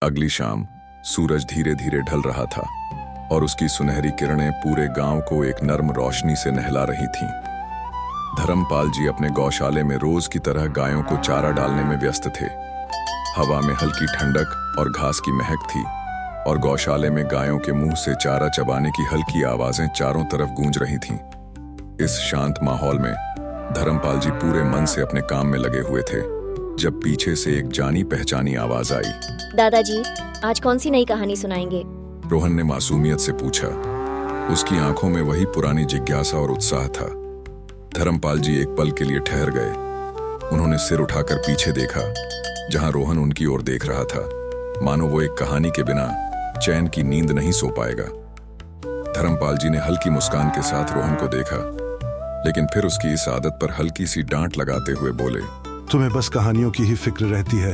अगली शाम सूरज धीरे धीरे ढल रहा था और उसकी सुनहरी किरणें पूरे गांव को एक नर्म रोशनी से नहला रही थीं। धर्मपाल जी अपने गौशाले में रोज की तरह गायों को चारा डालने में व्यस्त थे। हवा में हल्की ठंडक और घास की महक थी और गौशाले में गायों के मुंह से चारा चबाने की हल्की आवाजें चारों तरफ गूंज रही थीं। इस शांत माहौल में धर्मपाल जी पूरे मन से अपने काम में लगे हुए थे जब पीछे से एक जानी पहचानी आवाज आई। दादाजी, आज कौन सी नई कहानी सुनाएंगे? रोहन ने मासूमियत से पूछा। उसकी आंखों में वही पुरानी जिज्ञासा और उत्साह था। धर्मपाल जी एक पल के लिए ठहर गए। उन्होंने सिर उठाकर पीछे देखा, जहां रोहन उनकी ओर देख रहा था, मानो वो एक कहानी के बिना चैन की नींद नहीं सो पाएगा। धर्मपाल जी ने हल्की मुस्कान के साथ रोहन को देखा, लेकिन फिर उसकी इस आदत पर हल्की सी डांट लगाते हुए बोले, तुम्हें बस कहानियों की ही फिक्र रहती है।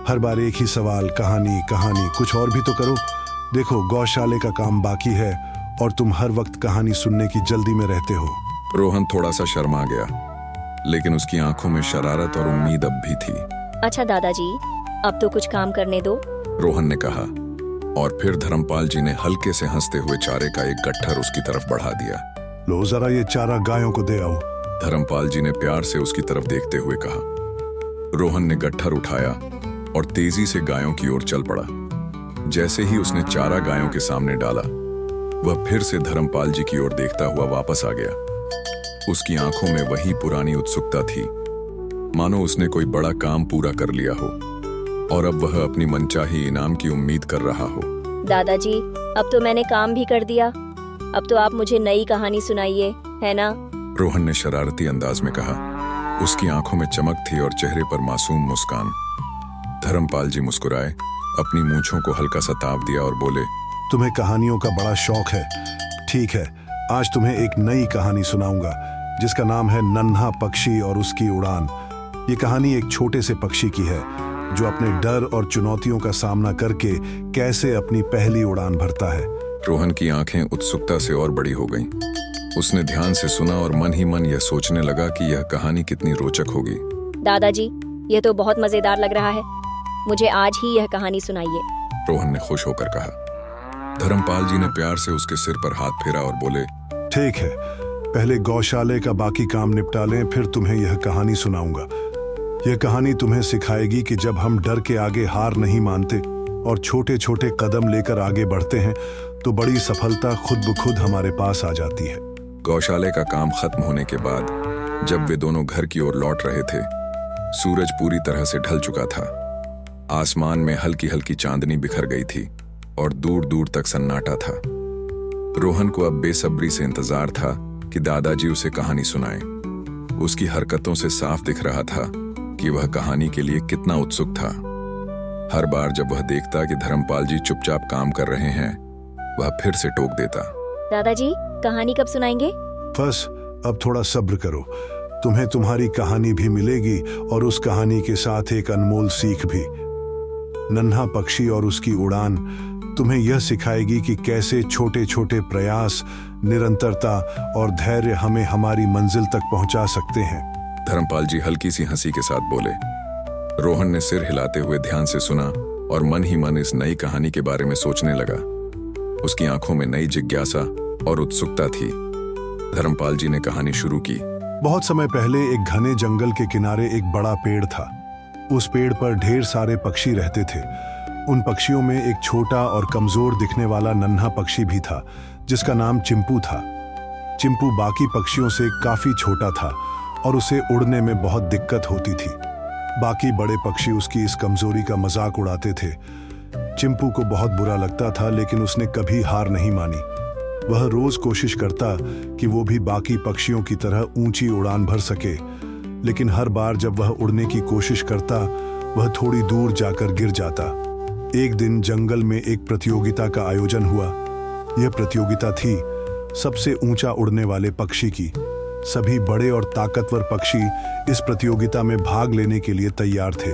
हर बार एक ही सवाल, कहानी कहानी, कुछ और भी तो करो। देखो, गौशाले का काम बाकी है और तुम हर वक्त कहानी सुनने की जल्दी में रहते हो। रोहन थोड़ा सा शर्मा गया, लेकिन उसकी आंखों में शरारत और उम्मीद अब भी थी। अच्छा दादाजी, अब तो कुछ काम करने दो, रोहन ने कहा, और फिर धर्मपाल जी ने हल्के से हंसते हुए चारे का एक गट्ठर उसकी तरफ बढ़ा दिया। लो जरा ये चारा गायों को दे आओ। धर्मपाल जी ने प्यार से उसकी तरफ देखते हुए कहा। रोहन ने गट्ठर उठाया और तेजी से गायों की ओर चल पड़ा। जैसे ही उसने चारा गायों के सामने डाला, वह फिर से धर्मपाल जी की ओर देखता हुआ वापस आ गया। उसकी आंखों में वही पुरानी उत्सुकता थी, मानो उसने कोई बड़ा काम पूरा कर लिया हो और अब वह अपनी मनचाही इनाम की उम्मीद कर रहा हो। दादाजी, अब तो मैंने काम भी कर दिया, अब तो आप मुझे नई कहानी सुनाइए, है ना? रोहन ने शरारती अंदाज में कहा। उसकी आंखों में चमक थी और चेहरे पर मासूम मुस्कान। धर्मपाल जी मुस्कुराए, अपनी मूंछों को हल्का सा ताव दिया और बोले, तुम्हें कहानियों का बड़ा शौक है। ठीक है, आज तुम्हें एक नई कहानी सुनाऊंगा जिसका नाम है नन्हा पक्षी और उसकी उड़ान। ये कहानी एक छोटे से पक्षी की है जो अपने डर और चुनौतियों का सामना करके कैसे अपनी पहली उड़ान भरता है। रोहन की आंखें उत्सुकता से और बड़ी हो गईं। उसने ध्यान से सुना और मन ही मन यह सोचने लगा कि यह कहानी कितनी रोचक होगी। दादाजी, यह तो बहुत मजेदार लग रहा है, मुझे आज ही यह कहानी सुनाइए। रोहन ने खुश होकर कहा। धर्मपाल जी ने प्यार से उसके सिर पर हाथ फेरा और बोले, ठीक है, पहले गौशाले का बाकी काम निपटा लें, फिर तुम्हें यह कहानी सुनाऊंगा। यह कहानी तुम्हें सिखाएगी कि जब हम डर के आगे हार नहीं मानते और छोटे छोटे कदम लेकर आगे बढ़ते हैं तो बड़ी सफलता खुद ब खुद हमारे पास आ जाती है। गौशाले का काम खत्म होने के बाद जब वे दोनों घर की ओर लौट रहे थे, सूरज पूरी तरह से ढल चुका था। आसमान में हल्की हल्की चांदनी बिखर गई थी और दूर दूर तक सन्नाटा था। रोहन को अब बेसब्री से इंतजार था कि दादाजी उसे कहानी सुनाएं। उसकी हरकतों से साफ दिख रहा था कि वह कहानी के लिए कितना उत्सुक था। हर बार जब वह देखता कि धर्मपाल जी चुपचाप काम कर रहे हैं, वह फिर से टोक देता, दादाजी, कहानी कब सुनाएंगे? बस अब थोड़ा सब्र करो, तुम्हें तुम्हारी कहानी भी मिलेगी और उस कहानी के साथ एक अनमोल सीख भी। नन्हा पक्षी और उसकी उड़ान तुम्हें यह सिखाएगी कि कैसे छोटे छोटे प्रयास, निरंतरता और धैर्य हमें हमारी मंजिल तक पहुंचा सकते हैं। धर्मपाल जी हल्की सी हंसी के साथ बोले। रोहन ने सिर हिलाते हुए ध्यान से सुना और मन ही मन इस नई कहानी के बारे में सोचने लगा। उसकी आंखों में नई जिज्ञासा और उत्सुकता थी। धर्मपाल जी ने कहानी शुरू की। बहुत समय पहले एक घने जंगल के किनारे एक बड़ा पेड़ था। उस पेड़ पर ढेर सारे पक्षी रहते थे। उन पक्षियों में एक छोटा और कमजोर दिखने वाला नन्हा पक्षी भी था जिसका नाम चिंपू था। चिंपू बाकी पक्षियों से काफी छोटा था और उसे उड़ने में बहुत दिक्कत होती थी। बाकी बड़े पक्षी उसकी इस कमजोरी का मजाक उड़ाते थे। चिंपू को बहुत बुरा लगता था, लेकिन उसने कभी हार नहीं मानी। वह रोज कोशिश करता कि वो भी बाकी पक्षियों की तरह ऊंची उड़ान भर सके, लेकिन हर बार जब वह उड़ने की कोशिश करता, वह थोड़ी दूर जाकर गिर जाता। एक दिन जंगल में एक प्रतियोगिता का आयोजन हुआ। यह प्रतियोगिता थी सबसे ऊंचा उड़ने वाले पक्षी की। सभी बड़े और ताकतवर पक्षी इस प्रतियोगिता में भाग लेने के लिए तैयार थे।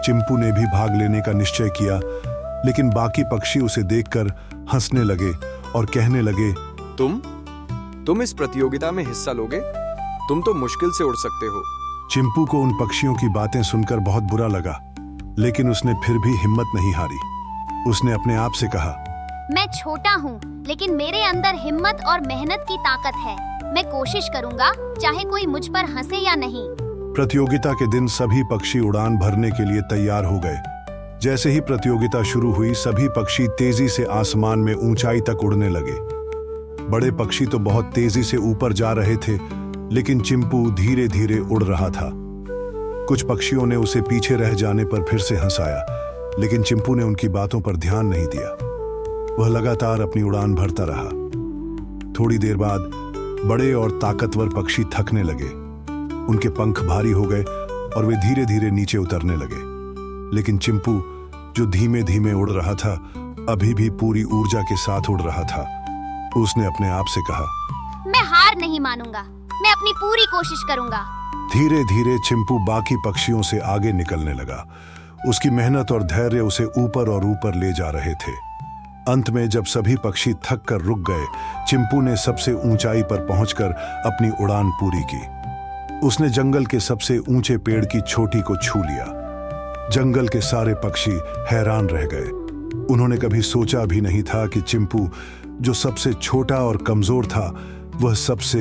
चिंपू ने भी भाग लेने का निश्चय किया, लेकिन बाकी पक्षी उसे देखकर हंसने लगे और कहने लगे, तुम इस प्रतियोगिता में हिस्सा लोगे? तुम तो मुश्किल से उड़ सकते हो। चिंपू को उन पक्षियों की बातें सुनकर बहुत बुरा लगा, लेकिन उसने फिर भी हिम्मत नहीं हारी। उसने अपने आप से कहा, मैं छोटा हूँ, लेकिन मेरे अंदर हिम्मत और मेहनत की ताकत है। मैं कोशिश करूँगा, चाहे कोई मुझ पर हंसे या नहीं। प्रतियोगिता के दिन सभी पक्षी उड़ान भरने के लिए तैयार हो गए। जैसे ही प्रतियोगिता शुरू हुई, सभी पक्षी तेजी से आसमान में ऊंचाई तक उड़ने लगे। बड़े पक्षी तो बहुत तेजी से ऊपर जा रहे थे, लेकिन चिंपू धीरे धीरे उड़ रहा था। कुछ पक्षियों ने उसे पीछे रह जाने पर फिर से हंसाया, लेकिन चिंपू ने उनकी बातों पर ध्यान नहीं दिया। वह लगातार अपनी उड़ान भरता रहा। थोड़ी देर बाद बड़े और ताकतवर पक्षी थकने लगे। उनके पंख भारी हो गए और वे धीरे धीरे नीचे उतरने लगे। लेकिन चिंपू, जो धीमे धीमे उड़ रहा था, अभी भी पूरी ऊर्जा के साथ उड़ रहा था। उसने अपने आप से कहा, मैं हार नहीं मानूंगा, मैं अपनी पूरी कोशिश करूंगा। धीरे धीरे चिंपू बाकी पक्षियों से आगे निकलने लगा। उसकी मेहनत और धैर्य उसे ऊपर और ऊपर ले जा रहे थे। अंत में जब सभी पक्षी थक कर रुक गए, चिंपू ने सबसे ऊंचाई पर पहुंचकर अपनी उड़ान पूरी की। उसने जंगल के सबसे ऊंचे पेड़ की चोटी को छू लिया। जंगल के सारे पक्षी हैरान रह गए। उन्होंने कभी सोचा भी नहीं था कि चिंपू, जो सबसे छोटा और कमजोर था, वह सबसे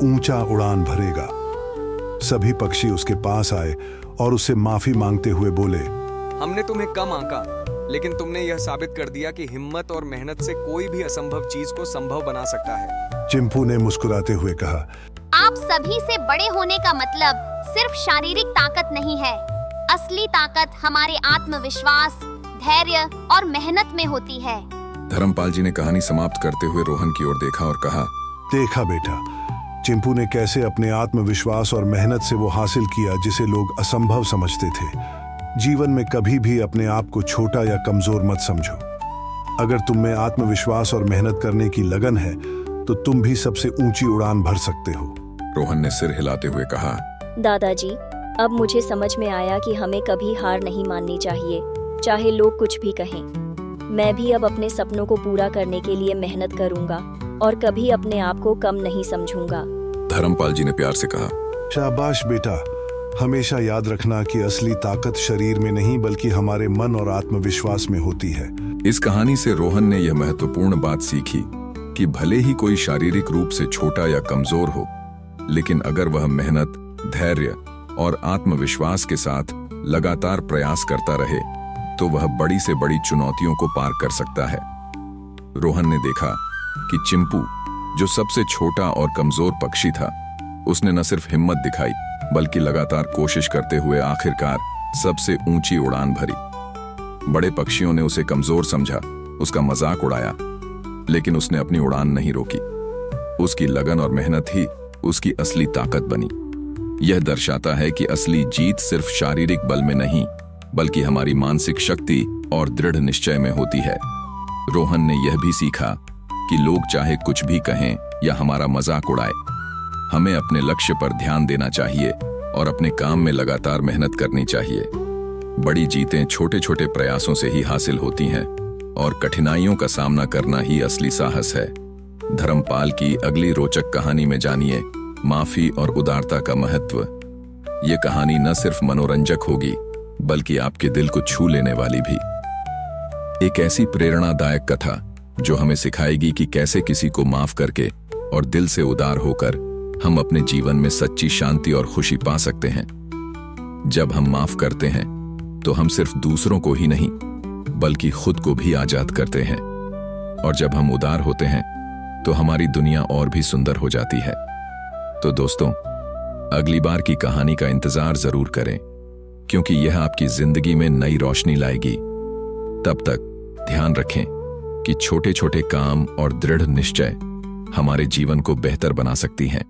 ऊंचा उड़ान भरेगा। सभी पक्षी उसके पास आए और उससे माफी मांगते हुए बोले, हमने तुम्हें कम आंका, लेकिन तुमने यह साबित कर दिया कि हिम्मत और मेहनत से कोई भी असंभव चीज को संभव बना सकता है। चिंपू ने मुस्कुराते हुए कहा, आप सभी से बड़े होने का मतलब सिर्फ शारीरिक ताकत नहीं है। असली ताकत हमारे आत्मविश्वास, धैर्य और मेहनत में होती है। धर्मपाल जी ने कहानी समाप्त करते हुए रोहन की ओर देखा और कहा, देखा बेटा, चिंपू ने कैसे अपने आत्मविश्वास और मेहनत से वो हासिल किया जिसे लोग असंभव समझते थे। जीवन में कभी भी अपने आप को छोटा या कमजोर मत समझो। अगर तुम में आत्मविश्वास और मेहनत करने की लगन है, तो तुम भी सबसे ऊंची उड़ान भर सकते हो। रोहन ने सिर हिलाते हुए कहा, दादाजी, अब मुझे समझ में आया कि हमें कभी हार नहीं माननी चाहिए, चाहे लोग कुछ भी कहें। मैं भी अब अपने सपनों को पूरा करने के लिए मेहनत करूंगा और कभी अपने आप को कम नहीं समझूंगा। धर्मपाल जी ने प्यार से कहा, शाबाश बेटा, हमेशा याद रखना कि असली ताकत शरीर में नहीं बल्कि हमारे मन और आत्मविश्वास में होती है। इस कहानी से रोहन ने यह महत्वपूर्ण बात सीखी कि भले ही कोई शारीरिक रूप से छोटा या कमजोर हो, लेकिन अगर वह मेहनत, धैर्य और आत्मविश्वास के साथ लगातार प्रयास करता रहे, तो वह बड़ी से बड़ी चुनौतियों को पार कर सकता है। रोहन ने देखा कि चिंपू, जो सबसे छोटा और कमजोर पक्षी था, उसने न सिर्फ हिम्मत दिखाई बल्कि लगातार कोशिश करते हुए आखिरकार सबसे ऊंची उड़ान भरी। बड़े पक्षियों ने उसे कमजोर समझा, उसका मजाक उड़ाया, लेकिन उसने अपनी उड़ान नहीं रोकी। उसकी लगन और मेहनत ही उसकी असली ताकत बनी। यह दर्शाता है कि असली जीत सिर्फ शारीरिक बल में नहीं, बल्कि हमारी मानसिक शक्ति और दृढ़ निश्चय में होती है। रोहन ने यह भी सीखा कि लोग चाहे कुछ भी कहें या हमारा मजाक उड़ाए, हमें अपने लक्ष्य पर ध्यान देना चाहिए और अपने काम में लगातार मेहनत करनी चाहिए। बड़ी जीतें छोटे छोटे प्रयासों से ही हासिल होती हैं और कठिनाइयों का सामना करना ही असली साहस है। धर्मपाल की अगली रोचक कहानी में जानिए माफी और उदारता का महत्व। ये कहानी न सिर्फ मनोरंजक होगी, बल्कि आपके दिल को छू लेने वाली भी। एक ऐसी प्रेरणादायक कथा जो हमें सिखाएगी कि कैसे किसी को माफ करके और दिल से उदार होकर हम अपने जीवन में सच्ची शांति और खुशी पा सकते हैं। जब हम माफ करते हैं, तो हम सिर्फ दूसरों को ही नहीं, बल्कि खुद को भी आजाद करते हैं। और जब हम उदार होते हैं, तो हमारी दुनिया और भी सुंदर हो जाती है। तो दोस्तों, अगली बार की कहानी का इंतजार जरूर करें, क्योंकि यह आपकी जिंदगी में नई रोशनी लाएगी। तब तक ध्यान रखें कि छोटे छोटे काम और दृढ़ निश्चय हमारे जीवन को बेहतर बना सकती हैं।